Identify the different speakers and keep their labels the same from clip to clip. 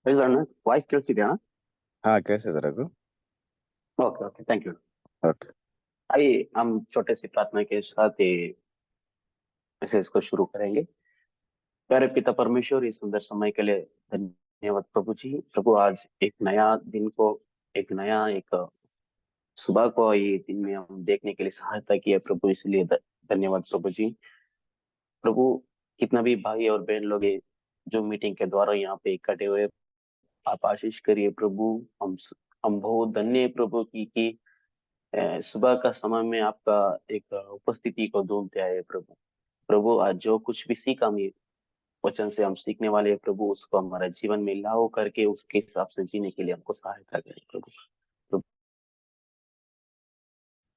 Speaker 1: Voice ಕೇಳಿಸಿದ್ಯಾ?
Speaker 2: हाँ कैसे तरह को
Speaker 1: okay okay, thank you.
Speaker 2: Okay.
Speaker 1: आइए हम छोटे से प्रार्थना के साथ ये मैसेज को शुरू करेंगे। प्यारे पिता परमेश्वर, इस सुंदर समय के लिए धन्यवाद प्रभु जी। प्रभु, आज एक नया दिन को, एक नया एक सुबह को ये दिन में हम देखने के लिए सहायता किया प्रभु, इसलिए धन्यवाद प्रभु जी। प्रभु, कितना भी भाई और बहन लोग ये जो मीटिंग के द्वारा यहाँ पे इकट्ठे हुए, आप आशीष करिए प्रभु। हम बहुत धन्य है प्रभु की सुबह का समय में आपका एक उपस्थिति को ढूंढते आए प्रभु। प्रभु, आज जो कुछ भी सीखा हम ये वचन से हम सीखने वाले हैं प्रभु, उसको हमारे जीवन में लागू करके उसके हिसाब से जीने के लिए हमको सहायता करें प्रभु। प्रभु,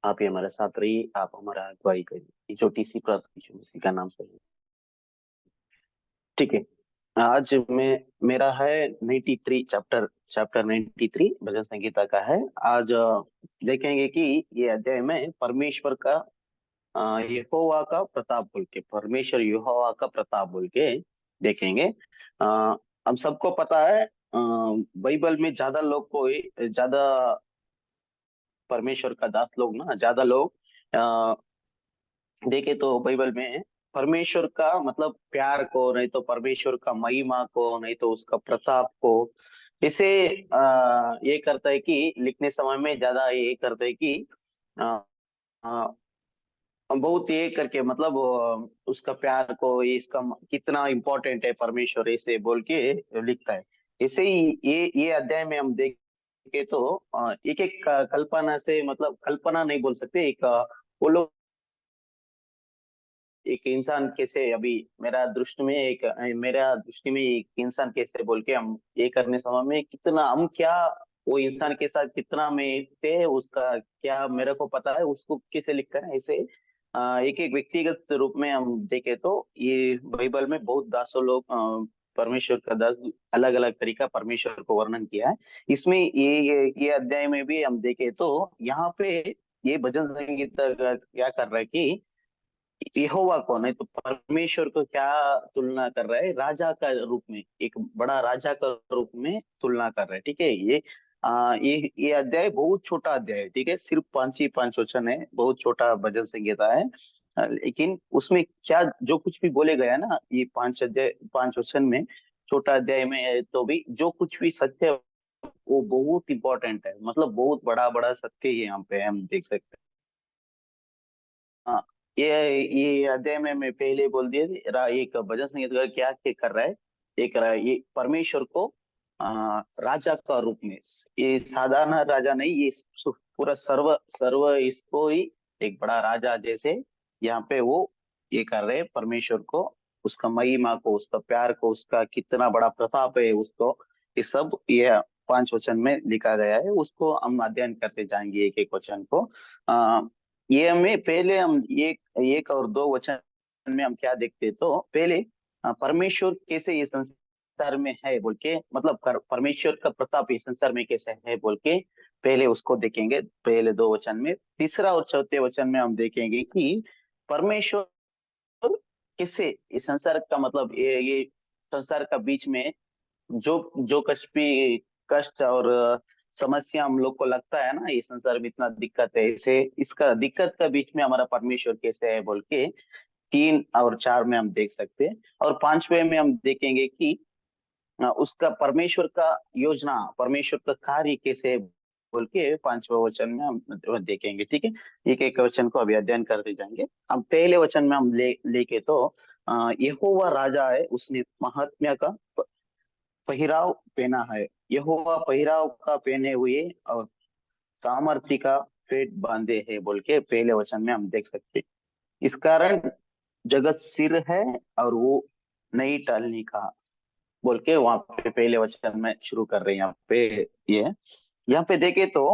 Speaker 1: आप ही हमारे साथ रहिए, आप हमारा अगुवाई करिए। ये छोटी सी प्रार्थना यीशु मसीह का नाम से, ठीक है। आज मैं मेरा है 93 चैप्टर चैप्टर 93 भजन संगीता का है। आज देखेंगे कि ये अध्याय में परमेश्वर का यहोवा का प्रताप बोल के, परमेश्वर यहोवा का प्रताप बोल के देखेंगे। हम सबको पता है, बाइबल में ज्यादा लोग को ज्यादा परमेश्वर का दास लोग ना, ज्यादा लोग देखे तो बाइबल में परमेश्वर का मतलब प्यार को, नहीं तो परमेश्वर का महिमा को, नहीं तो उसका प्रताप को इसे ये करता है कि लिखने समय में ज्यादा ये करता है कि आ, बहुत ये करके मतलब उसका प्यार को, इसका कितना इम्पोर्टेंट है परमेश्वर, ऐसे बोल के लिखता है। इसे ही ये अध्याय में हम देखे तो एक एक कल्पना से, मतलब कल्पना नहीं बोल सकते, एक वो लोग एक इंसान कैसे, अभी मेरा दृष्टि में एक इंसान कैसे बोल के हम ये करने समय में कितना हम क्या वो इंसान के साथ कितना में थे, उसका क्या मेरे को पता है, उसको कैसे लिखता है ऐसे एक एक व्यक्तिगत रूप में हम देखे तो ये बाइबल में बहुत दासों लोग परमेश्वर का दास अलग अलग तरीका परमेश्वर को वर्णन किया है। इसमें ये अध्याय में भी हम देखे तो यहाँ पे ये भजन संगीत क्या कर रहा है कि यहोवा को, नहीं तो परमेश्वर को क्या तुलना कर रहा है, राजा का रूप में, एक बड़ा राजा का रूप में तुलना कर रहा है। ठीक है, ये अध्याय बहुत छोटा अध्याय है, ठीक है, सिर्फ 5 ही 5 वचन है, बहुत छोटा भजन संहिता है। लेकिन उसमें क्या जो कुछ भी बोले गया ना, ये 5 वचन में, छोटा अध्याय में है, तो भी जो कुछ भी सत्य है, वो बहुत इंपॉर्टेंट है, मतलब बहुत बड़ा बड़ा सत्य ही यहाँ पे हम देख सकते हैं। हाँ, ये अध्याय में मैं पहले बोल दिया थी, एक भजन संगीतकार क्या क्या कर रहा है, ये परमेश्वर को राजा का रूप में, ये साधारण राजा नहीं, ये पूरा सर्व सर्व इसको ही एक बड़ा राजा जैसे यहाँ पे वो ये कर रहे हैं परमेश्वर को, उसका महिमा को, उसका प्यार को, उसका कितना बड़ा प्रताप है उसको, ये सब ये 5 वचन में लिखा गया है। उसको हम अध्ययन करते जाएंगे एक एक वचन को। ये हमें पहले हम एक और 2 वचन में हम क्या देखते, तो पहले परमेश्वर कैसे ये संसार में है बोल के, मतलब परमेश्वर का प्रताप इस संसार में कैसे है बोल के पहले उसको देखेंगे, पहले 2 वचन में। तीसरा और चौथे वचन में हम देखेंगे कि परमेश्वर कैसे इस संसार का, मतलब ये संसार का बीच में जो जो कष्ट और समस्या हम लोग को लगता है ना, इस संसार में इतना दिक्कत है, इसे इसका दिक्कत का बीच में हमारा परमेश्वर कैसे है बोल के 3 और 4 में हम देख सकते हैं। और 5वें में हम देखेंगे कि उसका परमेश्वर का योजना, परमेश्वर का कार्य कैसे है बोल के 5वें वचन में हम देखेंगे। ठीक है, एक एक वचन को अभी अध्ययन करते जाएंगे। हम पहले वचन में हम लेके तो यहोवा राजा है, उसने महात्म्य का पहिराव पहना है, यहोवा पहिराव का पहने हुए और सामर्थ्य का फेट बांधे है बोल के पहले वचन में हम देख सकते हैं। इस कारण जगत सिर है और वो नहीं टलने का बोल के वहां पे पहले वचन में शुरू कर रहे हैं। यहाँ पे ये यहाँ पे देखे तो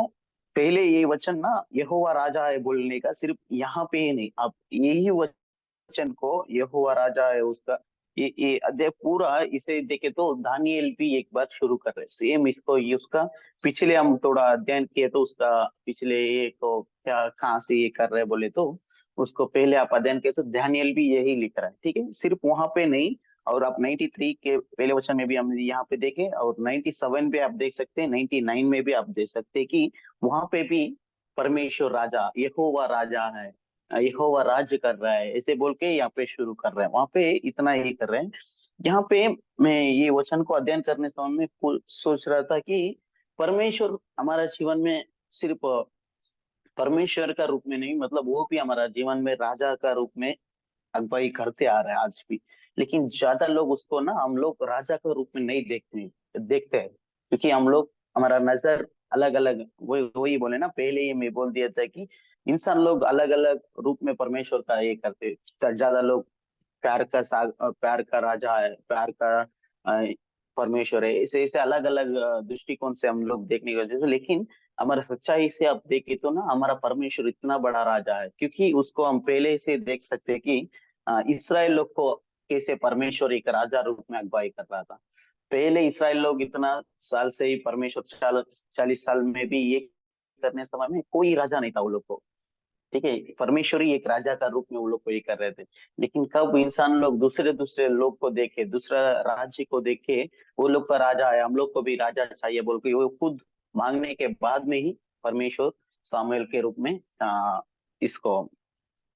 Speaker 1: पहले ये वचन ना यहोवा राजा है बोलने का, सिर्फ यहाँ पे ही नहीं, आप यही वचन को यहोवा राजा है उसका ये अध्याय पूरा इसे देखे तो दानिएल भी एक बार शुरू कर रहे सेम इसको, ये उसका पिछले हम थोड़ा अध्ययन किए तो उसका पिछले ये तो क्या कहाँ से ये कर रहे बोले तो उसको पहले आप अध्ययन किए तो दानिएल भी यही लिख रहा है। ठीक है, सिर्फ वहां पे नहीं, और आप 93 के पहले वचन में भी हम यहाँ पे देखे, और 97 पे आप देख सकते हैं, 99 में भी आप देख सकते हैं कि वहां पे भी परमेश्वर राजा, यहोवा राजा है, यहोवा राज्य कर रहा है, ऐसे बोल के यहाँ पे शुरू कर रहे हैं। वहां पे इतना ही कर रहे हैं। यहाँ पे मैं ये वचन को अध्ययन करने समय में सोच रहा था कि परमेश्वर हमारा जीवन में सिर्फ परमेश्वर का रूप में नहीं, मतलब वो भी हमारा जीवन में राजा का रूप में अगुवाई करते आ रहे हैं आज भी। लेकिन ज्यादा लोग उसको ना, हम लोग राजा के रूप में नहीं देखते हैं, क्योंकि हम लोग, हमारा नजर अलग अलग, वही वही बोले ना, पहले ही मैं बोल दिया था कि इंसान लोग अलग अलग रूप में परमेश्वर का ये करते हैं। ज्यादा लोग प्यार का राजा है, प्यार का परमेश्वर है, ऐसे ऐसे अलग अलग दृष्टिकोण से हम लोग देखने की वजह से। लेकिन हमारा सच्चाई से आप देखें तो ना, हमारा परमेश्वर इतना बड़ा राजा है, क्योंकि उसको हम पहले से देख सकते हैं कि इसराइल लोग को कैसे परमेश्वर एक राजा रूप में अगुवाई कर रहा था। पहले इसराइल लोग इतना साल से ही परमेश्वर 40 साल में भी ये करने समय में कोई राजा नहीं था वो लोग को। ठीक है, परमेश्वर ही एक राजा का रूप में वो लोग को ये कर रहे थे। लेकिन कब इंसान लोग दूसरे दूसरे लोग को देखे, दूसरा राज्य को देखे, वो लोग का राजा है, हम लोग को भी राजा चाहिए बोल के वो खुद मांगने के बाद में ही परमेश्वर सामुएल के रूप में इसको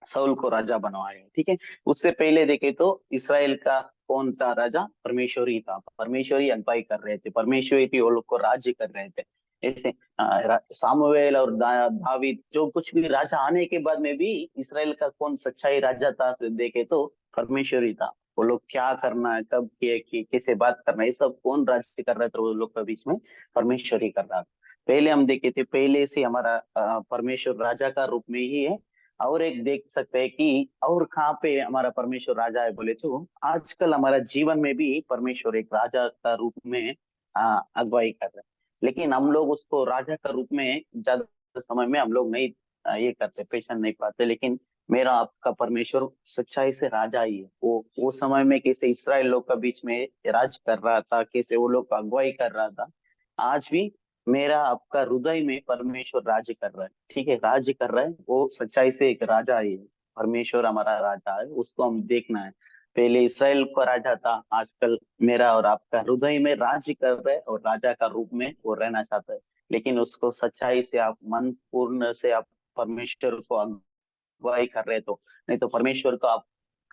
Speaker 1: साउल को राजा बनवाया। ठीक है, उससे पहले देखे तो इसराइल का कौन था राजा? परमेश्वर ही था, परमेश्वर ही अगुवाई कर रहे थे, परमेश्वर ही वो लोग को राज्य कर रहे थे। ऐसे सामुएल और दावीद जो कुछ भी राजा आने के बाद में भी इसराइल का कौन सच्चाई राजा था देखे तो परमेश्वर ही था। वो लोग क्या करना है, कब कैसे बात करना है, ये सब कौन राज्य कर रहा था वो लोग के बीच में? परमेश्वर ही कर रहा था। पहले हम देखे थे, पहले से हमारा परमेश्वर राजा का रूप में ही है। और एक देख सकते हैं कि और कहाँ पे हमारा परमेश्वर राजा है बोले तो आजकल हमारा जीवन में भी परमेश्वर एक राजा का रूप में अगुवाई कर रहे हैं। लेकिन हम लोग उसको राजा का रूप में ज्यादा समय में हम लोग नहीं ये करते, पहचान नहीं पाते। लेकिन मेरा आपका परमेश्वर सच्चाई से राजा ही है। वो समय में कैसे इसराइल लोग के बीच में राज कर रहा था, कैसे वो लोग अगुवाई कर रहा था, आज भी मेरा आपका हृदय में परमेश्वर राज्य कर रहा है। ठीक है, राज्य कर रहा है, वो सच्चाई से एक राजा ही है। परमेश्वर हमारा राजा है, उसको हम देखना है। पहले इसराइल का राजा था, आजकल मेरा और आपका हृदय में राज्य कर रहा है और राजा का रूप में वो रहना चाहता है। लेकिन उसको सच्चाई से आप मन पूर्ण से आप परमेश्वर को अगुवाई कर रहे तो, नहीं तो परमेश्वर को आप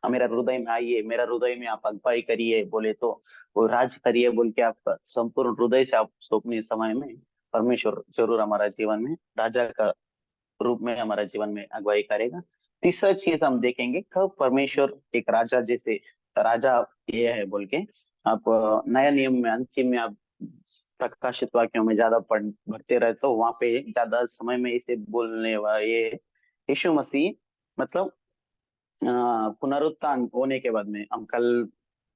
Speaker 1: मेरा हृदय में आइए, मेरा हृदय में आप अगुवाई करिए बोले तो, वो राज करिए बोल के आप संपूर्ण हृदय से आप सौंपने समय में परमेश्वर जरूर हमारा जीवन में राजा का रूप में हमारा जीवन में अगुवाई करेगा। तीसरा चीज हम देखेंगे कब परमेश्वर एक राजा जैसे राजा ये है बोल के, आप नया नियम में अंतिम में आप प्रकाशित वाक्यों में ज्यादा बढ़ते रहे तो वहां पे ज्यादा समय में इसे बोलने वाला ये यीशु मसीह, मतलब पुनरुत्थान होने के बाद में, हम कल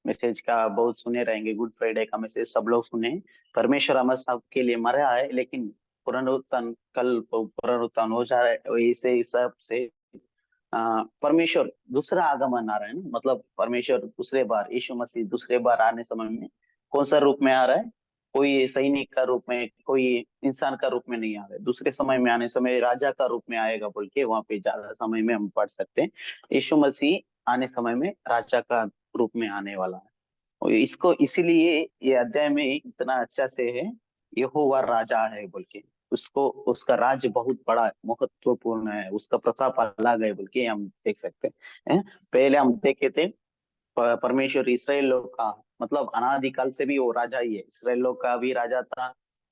Speaker 1: मैसेज का बहुत सुने रहेंगे, गुड फ्राइडे का मैसेज सब लोग सुने। परमेश्वर हम सब के लिए मरा है, लेकिन पुनरुत्थान कल पुनरुत्थान हो जा रहा है। तो इसे हिसाब से परमेश्वर दूसरा आगमन आ रहा है ना, मतलब परमेश्वर दूसरे बार, यीशु मसीह दूसरे बार आने समय में कौन सा रूप में आ रहा है? कोई सैनिक का रूप में, कोई इंसान का रूप में नहीं आ रहा है। दूसरे समय में आने समय राजा का रूप में आएगा बोल के वहां पे ज्यादा समय में हम पढ़ सकते हैं। यीशु मसीह आने समय में राजा का रूप में आने वाला है। और इसको इसीलिए ये अध्याय में इतना अच्छा से है, यहोवा राजा है बोल के। उसको उसका राज्य बहुत बड़ा महत्वपूर्ण है, उसका प्रताप अलग है बोल के हम देख सकते हैं। पहले हम देखे थे परमेश्वर इसराइल लोग का, मतलब अनादिकाल से भी वो राजा ही है। इसराइल लोग का भी राजा था,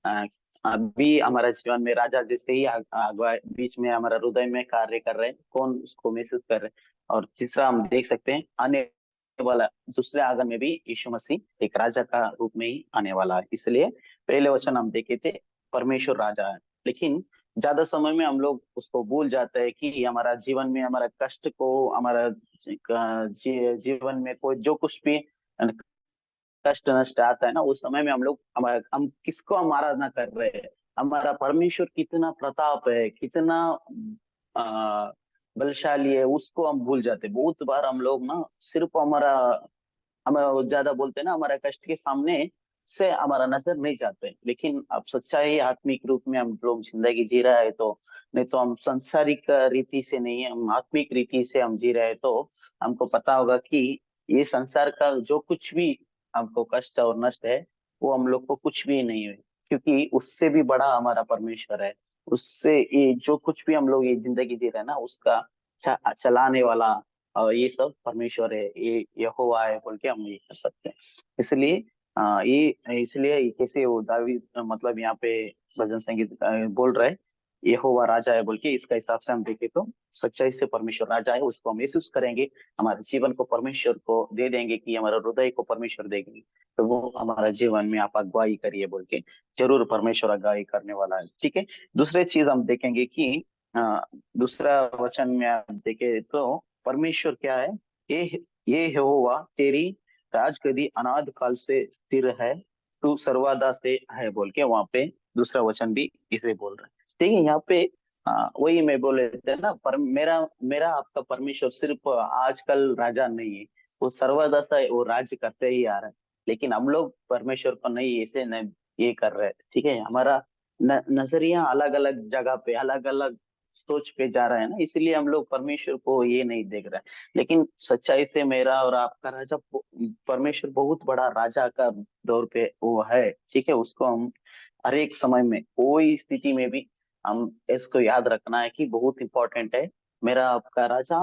Speaker 1: अ, अभी हमारा जीवन में राजा जैसे ही अगुआ बीच में हमारा हृदय में कार्य कर रहे हैं, कौन उसको महसूस कर रहे हैं। और तीसरा हम देख सकते हैं आने वाला दूसरे आगमन में भी यीशु मसीह एक राजा का रूप में ही आने वाला है। इसलिए पहले वचन हम देखे थे, परमेश्वर राजा है। लेकिन ज्यादा समय में हम लोग उसको भूल जाते हैं कि हमारा जीवन में हमारा कष्ट को, हमारा जीवन में कोई जो कुछ भी कष्ट नष्ट आता है ना, उस समय में हम लोग हम किसको हम आराधना कर रहे हैं? हमारा परमेश्वर कितना प्रताप है, कितना आ, बलशाली है, उसको हम भूल जाते हैं। बहुत बार हम लोग ना सिर्फ हमारा, हम ज्यादा बोलते हैं ना, हमारा कष्ट के सामने से हमारा नजर नहीं जाते। लेकिन अब सच्चाई आत्मिक रूप में हम लोग जिंदगी जी रहा है तो, नहीं तो हम सांसारिक रीति से नहीं, हम आत्मिक रीति से हम जी रहे हैं तो हमको पता होगा कि ये संसार का जो कुछ भी हमको कष्ट और नष्ट है, वो हम लोग को कुछ भी नहीं है, क्योंकि उससे भी बड़ा हमारा परमेश्वर है। उससे ये जो कुछ भी हम लोग ये जिंदगी जी रहे हैं ना, उसका चलाने वाला और ये सब परमेश्वर है, ये यहोवा है बोल के हम ये कर सकते हैं। इसलिए ये इसलिए कैसे वो दावीद मतलब यहाँ पे भजन संगीत बोल रहा है यहोवा राजा है बोल के, इसका हिसाब से हम देखें तो सच्चाई से परमेश्वर राजा है, उसको हम महसूस करेंगे, हमारे जीवन को परमेश्वर को दे देंगे कि हमारे हृदय को परमेश्वर देंगे, तो वो हमारा जीवन में आप अगुवाई करिए बोल के जरूर परमेश्वर अगुवाई करने वाला है। ठीक है। दूसरे चीज हम देखेंगे कि दूसरा वचन में आप देखें तो परमेश्वर क्या है, ये यहोवा तेरी राजगद्दी अनाद काल से स्थिर है, तू सर्वदा से है बोल के वहां पे दूसरा वचन भी इसे बोल रहा है। ठीक है। यहाँ पे वही मैं बोल रहे थे ना, पर मेरा मेरा आपका परमेश्वर सिर्फ आजकल राजा नहीं है, वो सर्वदा से वो राज्य करते ही आ रहा है। लेकिन हम लोग परमेश्वर को नहीं ऐसे नहीं ये कर रहे हैं। ठीक है। हमारा नजरिया अलग अलग जगह पे अलग अलग सोच पे जा रहा है ना, इसलिए हम लोग परमेश्वर को ये नहीं देख रहे हैं। लेकिन सच्चाई से मेरा और आपका राजा परमेश्वर बहुत बड़ा राजा का दौर पे वो है। ठीक है। उसको हम हर एक समय में कोई स्थिति में भी हम इसको याद रखना है कि बहुत इंपॉर्टेंट है। मेरा आपका राजा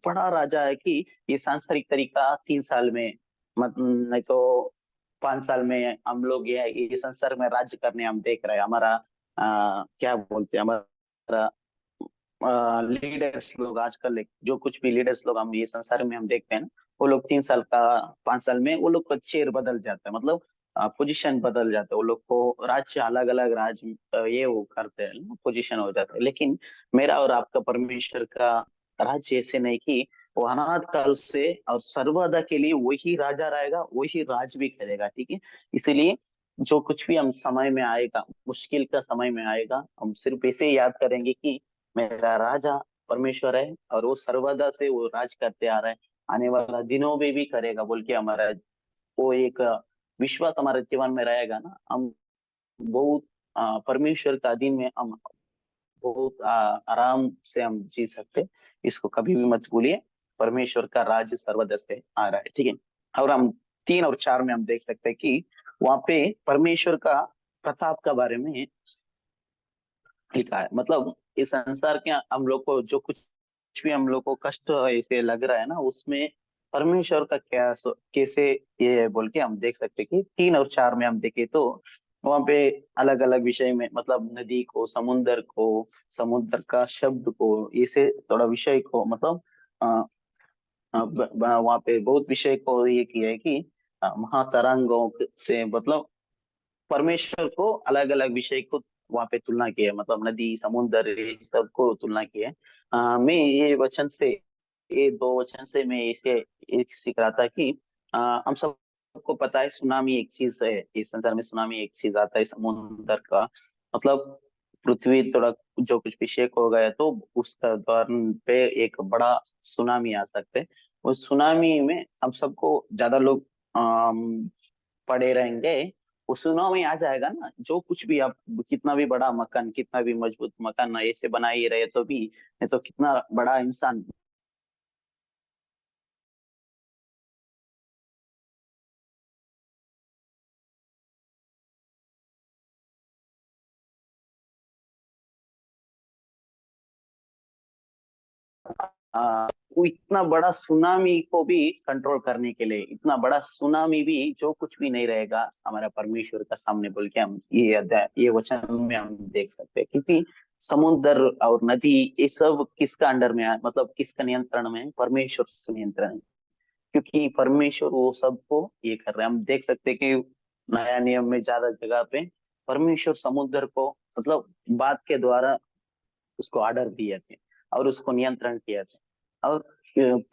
Speaker 1: बड़ा राजा है कि ये सांसारिक तरीका 3 साल में मत नहीं तो 5 साल में हम लोग ये संसार में राज्य करने हम देख रहे हैं। हमारा क्या बोलते हैं, हमारा लीडर्स लोग आजकल जो कुछ भी लीडर्स लोग हम ये संसार में हम देखते हैं ना, वो लोग 3 साल का 5 साल में वो लोग का चेयर बदल जाता है, मतलब पोजीशन बदल जाता है, वो लोग को राज्य अलग अलग राज्य ये वो करते हैं, पोजीशन हो जाता है। लेकिन मेरा और आपका परमेश्वर का राज्य ऐसे नहीं कि वो अनाथ काल से और सर्वदा के लिए वही राजा रहेगा, वही राज भी करेगा। ठीक है। इसीलिए जो कुछ भी हम समय में आएगा, मुश्किल का समय में आएगा, हम सिर्फ इसे याद करेंगे कि मेरा राजा परमेश्वर है और वो सर्वदा से वो राज करते आ रहा है, आने वाला दिनों में भी करेगा बोल के हमारा वो एक विश्वास हमारे जीवन में रहेगा ना, हम बहुत परमेश्वर का दिन में हम बहुत आराम से हम जी सकते। इसको कभी भी मत भूलिए, परमेश्वर का राज सर्वदा से आ रहा है। ठीक है। और हम 3 और 4 में हम देख सकते हैं कि वहां पे परमेश्वर का प्रताप के बारे में लिखा है। मतलब इस संसार के हम लोग को जो कुछ भी हम लोग को कष्ट ऐसे लग रहा है ना, उसमें परमेश्वर का क्या कैसे ये है बोल के हम देख सकते हैं कि 3 और 4 में हम देखें तो वहां पे अलग अलग विषय में, मतलब नदी को, समुद्र का शब्द को, इसे थोड़ा विषय को, मतलब वहां पे बहुत विषय को ये किया है कि महातरंगों से, मतलब परमेश्वर को अलग अलग विषय को वहां पे तुलना की है, मतलब नदी समुद्र ये सबको तुलना की है। मैं ये वचन से, ये 2 वचन से मैं इसे एक सीख रहा था कि हम सबको पता है सुनामी एक चीज है, इस संसार में सुनामी एक चीज आता है समुद्र का, मतलब पृथ्वी थोड़ा जो कुछ भी शेक हो गया तो उसका दौरान पे एक बड़ा सुनामी आ सकते हैं। उस सुनामी में हम सबको ज्यादा लोग पड़े रहेंगे, वो सुनामी आ जाएगा ना, जो कुछ भी आप कितना भी बड़ा मकान, कितना भी मजबूत मकान ऐसे बना ही रहे तो भी, नहीं तो कितना बड़ा इंसान वो इतना बड़ा सुनामी को भी कंट्रोल करने के लिए, इतना बड़ा सुनामी भी जो कुछ भी नहीं रहेगा हमारा परमेश्वर का सामने बोल के हम ये अध्याय ये वचन में हम देख सकते हैं। क्योंकि समुद्र और नदी ये सब किसका अंडर में है, मतलब किसका नियंत्रण में है, परमेश्वर के नियंत्रण में। क्योंकि परमेश्वर वो सबको ये कर रहे हैं। हम देख सकते हैं कि नया नियम में ज्यादा जगह पे परमेश्वर समुद्र को, मतलब बात के द्वारा उसको ऑर्डर दिए थे और उसको नियंत्रण किया था, और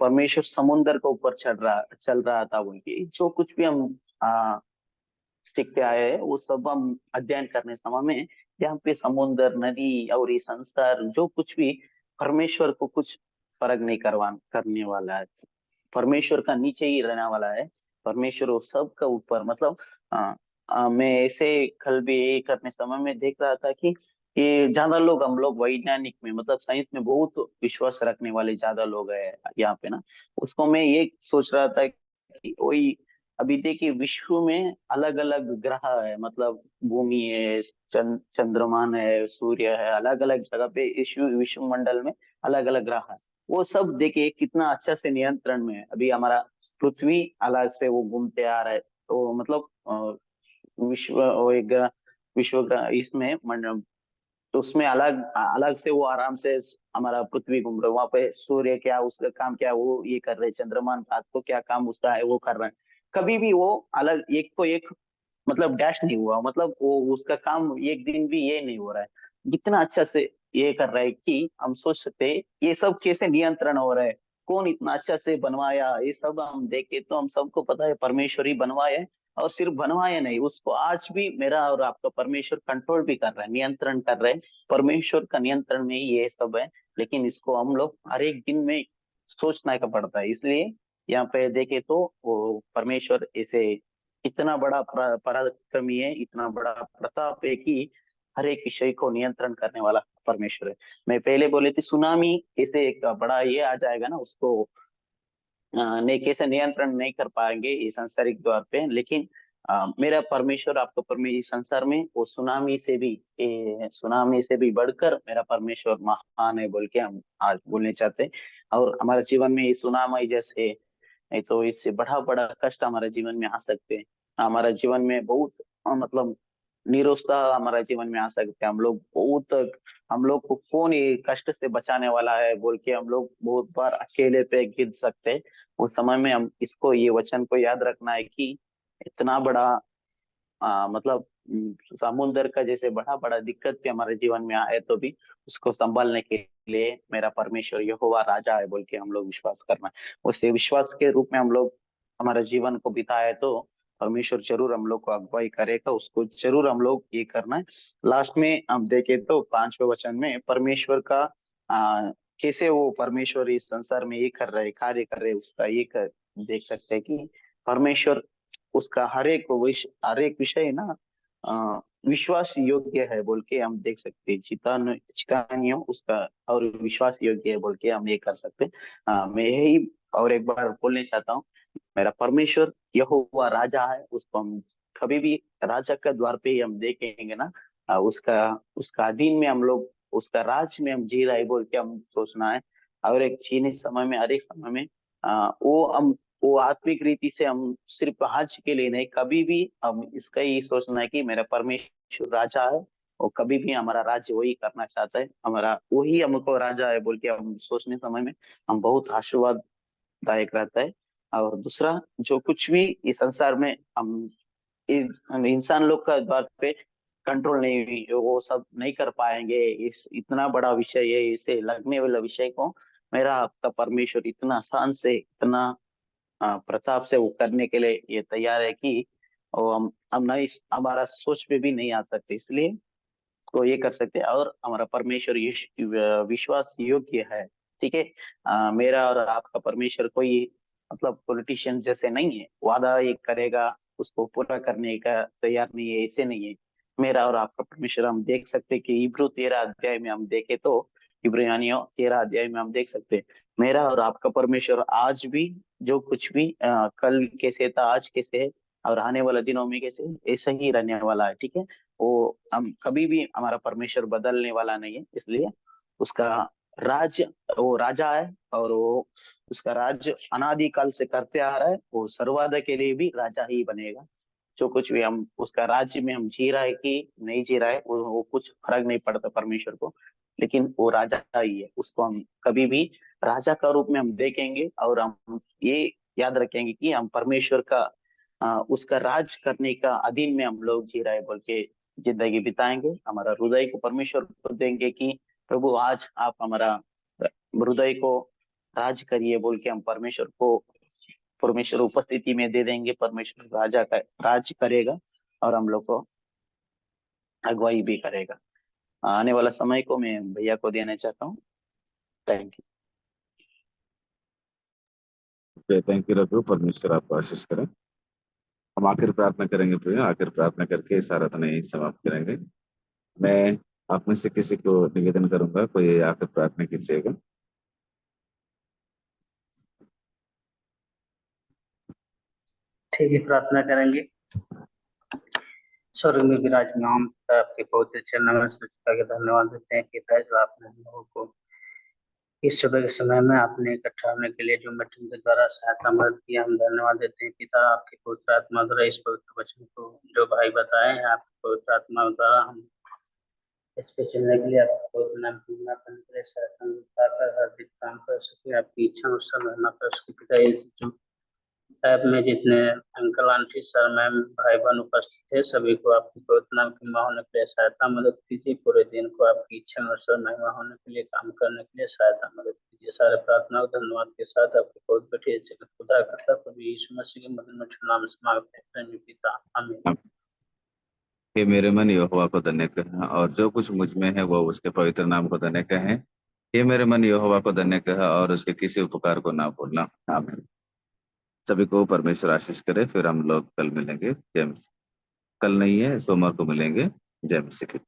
Speaker 1: परमेश्वर समुद्र के ऊपर चल रहा था। उनकी जो कुछ भी हम सीखते आए हैं वो सब हम अध्ययन करने समय में यहाँ पे समुद्र नदी और ये संसार जो कुछ भी परमेश्वर को कुछ फर्क नहीं करने वाला है, परमेश्वर का नीचे ही रहने वाला है। परमेश्वर वो सब का ऊपर, मतलब मैं ऐसे कल भी ये करने समय में देख रहा था कि ये ज्यादा लोग, हम लोग वैज्ञानिक में, मतलब साइंस में बहुत विश्वास रखने वाले ज्यादा लोग हैं यहाँ पे ना, उसको मैं ये सोच रहा था वही अभी देखिए विश्व में अलग अलग ग्रह है, मतलब भूमि है, चंद्रमान है, सूर्य है, अलग अलग जगह पे इस विश्व मंडल में अलग अलग ग्रह है। वो सब देखिए कितना अच्छा से नियंत्रण में है। अभी हमारा पृथ्वी अलग से वो घूमते आ रहा है, तो मतलब विश्व वो एक विश्व ग्रह इसमें तो उसमें अलग अलग से वो आराम से हमारा पृथ्वी घूम रहा है। वहां पे सूर्य क्या उसका काम क्या वो ये कर रहे हैं, चंद्रमा रात को क्या काम उसका है वो कर रहे हैं। कभी भी वो अलग एक को एक मतलब डैश नहीं हुआ, मतलब वो उसका काम एक दिन भी ये नहीं हो रहा है। इतना अच्छा से ये कर रहा है कि हम सोच सकते हैं ये सब कैसे नियंत्रण हो रहा है, कौन इतना अच्छा से बनवाया। ये सब हम देखे तो हम सबको पता है परमेश्वर ही बनवाए हैं। और सिर्फ बनवाए नहीं, उसको आज भी मेरा और आपका परमेश्वर कंट्रोल भी कर रहा है, नियंत्रण कर रहे हैं। परमेश्वर का नियंत्रण में ही ये सब है। लेकिन इसको हम लोग हर एक दिन में सोचना का पड़ता है। इसलिए यहाँ पे देखे तो वो परमेश्वर ऐसे इतना बड़ा पराक्रमी है, इतना बड़ा प्रताप है कि हर एक विषय को नियंत्रण करने वाला परमेश्वर है। मैं पहले बोले थे सुनामी ऐसे एक बड़ा ये आ जाएगा ना, उसको नहीं कैसे नियंत्रण नहीं कर पाएंगे इस सांसारिक द्वार पे। लेकिन मेरा परमेश्वर आपका परमेश्वर इस संसार में वो सुनामी से भी बढ़कर मेरा परमेश्वर महान है बोल के हम आज बोलने चाहते हैं। और हमारे जीवन में ये सुनामी जैसे नहीं तो इससे बड़ा बड़ा कष्ट हमारे जीवन में आ सकते हैं। हमारा जीवन में बहुत मतलब निरुत्साह हमारा जीवन में आ सकते हैं। हम लोग बहुत हम लोग को कौन ये कष्ट से बचाने वाला है बोल के हम लोग बहुत बार अकेले पे गिर सकते हैं। उस समय में हम इसको ये वचन को याद रखना है कि इतना बड़ा मतलब समुद्र का जैसे बड़ा बड़ा दिक्कत भी हमारे जीवन में आए तो भी उसको संभालने के लिए मेरा परमेश्वर यहोवा राजा है बोल के हम लोग विश्वास करना है। उसे विश्वास के रूप में हम लोग हमारे जीवन को बिताए तो परमेश्वर जरूर हम लोग को अगुवाई करेगा, उसको जरूर हम लोग ये करना है। लास्ट में हम देखें तो 5वें वचन में परमेश्वर का कैसे वो परमेश्वर इस संसार में ये कर रहे कार्य कर रहे उसका ये देख सकते हैं कि परमेश्वर उसका हर एक विषय ना विश्वास योग्य है बोल के हम देख सकते हैं। चितानियों उसका और विश्वास योग्य है बोल के हम ये कर सकते हैं। मैं यही और एक बार बोलने चाहता हूँ, मेरा परमेश्वर यहोवा राजा है, उसको हम कभी भी राजा का द्वार पे ही हम देखेंगे ना। उसका उसका अधीन में हम लोग उसका राज में हम जी रहे हैं बोल के हम सोचना है। और एक जीने समय में हर एक समय में वो आत्मिक रीति से हम सिर्फ आज के लिए नहीं, कभी भी हम इसका ही सोचना है कि मेरा परमेश्वर राजा है और कभी भी हमारा राज्य वही करना चाहता है, हमारा वही हमको राजा है बोल के हम सोचने समय में हम बहुत आशीर्वाददायक रहता है। और दूसरा जो कुछ भी इस संसार में हम इंसान लोग का बात पे कंट्रोल नहीं हुई, वो सब नहीं कर पाएंगे। इस इतना बड़ा विषय है, इसे लगने वाला विषय को मेरा आपका परमेश्वर इतना आसान से इतना प्रताप से वो करने के लिए ये तैयार है कि वो हम नहीं हमारा सोच पे भी नहीं आ सकते। इसलिए तो ये कर सकते हैं और हमारा परमेश्वर विश्वास योग्य है। ठीक है। मेरा और आपका परमेश्वर कोई मतलब पॉलिटिशियन जैसे नहीं है, वादा ये करेगा उसको पूरा करने का तैयार नहीं है, ऐसे नहीं है। मेरा और आपका परमेश्वर हम देख सकते हैं कि इब्रू 13 अध्याय में हम देखे तो इब्रानियों 13 अध्याय में हम देख सकते हैं मेरा और आपका परमेश्वर आज भी जो कुछ भी कल कैसे था आज कैसे है और आने वाले दिनों में कैसे ऐसा ही रहने वाला है। ठीक है। वो हम कभी भी हमारा परमेश्वर बदलने वाला नहीं है। इसलिए उसका राज्य वो राजा है और वो उसका राज्य अनादि काल से करते आ रहा है, वो सर्वदा के लिए भी राजा ही बनेगा। जो कुछ भी हम उसका राज्य में हम जी रहा है कि नहीं जी रहा है वो कुछ फर्क नहीं पड़ता परमेश्वर को। लेकिन वो राजा ही है, उसको हम कभी भी राजा का रूप में हम देखेंगे और हम ये याद रखेंगे कि हम परमेश्वर का उसका राज करने का अधीन में हम लोग जी रहे बोल के जिंदगी बिताएंगे। हमारा हृदय को परमेश्वर को देंगे कि प्रभु आज आप हमारा हृदय को राज करिए बोल के हम परमेश्वर उपस्थिति में दे देंगे। परमेश्वर राजा का राज करेगा और हम लोग को अगुवाई भी करेगा। आने वाला समय को मैं भैया को देना चाहता हूँ। थैंक
Speaker 2: थैंक यू रघु, परमेश्वर आपको आशीष करें। हम आखिर प्रार्थना करेंगे प्रिय, आखिर प्रार्थना करके इस आराधना यही समाप्त करेंगे। मैं आप में से किसी को निवेदन करूंगा, कोई आखिर प्रार्थना कीजिएगा।
Speaker 3: ठीक है, प्रार्थना करेंगे। स्वर्ग में विराजमान पिता, आपके बहुत अच्छे नमः सूचिता के धन्यवाद देते हैं पिता, जो आपने हम लोगों को इस सुबह के समय में आपने इकट्ठा होने के लिए जो मीटिंग के द्वारा सहायता मदद किया, हम धन्यवाद देते हैं पिता। आपके पवित्र आत्मा द्वारा इस पवित्र वचन को जो भाई बताए हैं, आपके पवित्र आत्मा द्वारा हम इस पे चलने के लिए आपका पवित्र नाम पूर्ण करने के लिए सहायता मिलता कर हर दिन काम कर सके, आपकी इच्छा अनुसार महिमा कर सके पिता। इस जो ऐप में जितने अंकल आंटी सर मैम भाई बहन उपस्थित थे, सभी को आपकी पवित्र नाम की महिमा होने के लिए सहायता मदद कीजिए। पूरे दिन को आपकी इच्छा अनुसार महिमा होने के लिए काम करने के लिए सहायता मदद कीजिए। सारे प्रार्थना और धन्यवाद के साथ आपके बहुत बैठे जगत खुदा करता प्रभु यीशु मसीह के मधुर मधुर नाम से मांगते हैं प्रेमी पिता, आमीन।
Speaker 2: कि मेरे मन यहोवा को धन्य कह और जो कुछ मुझ में है वो उसके पवित्र नाम को धन्य कहें। कि मेरे मन यहोवा को धन्य कह और उसके किसी उपकार को ना भूलना। आमीन। सभी को परमेश्वर आशीष करे। फिर हम लोग कल मिलेंगे। जय मसीह। कल नहीं है, सोमवार को मिलेंगे। जय मसीह।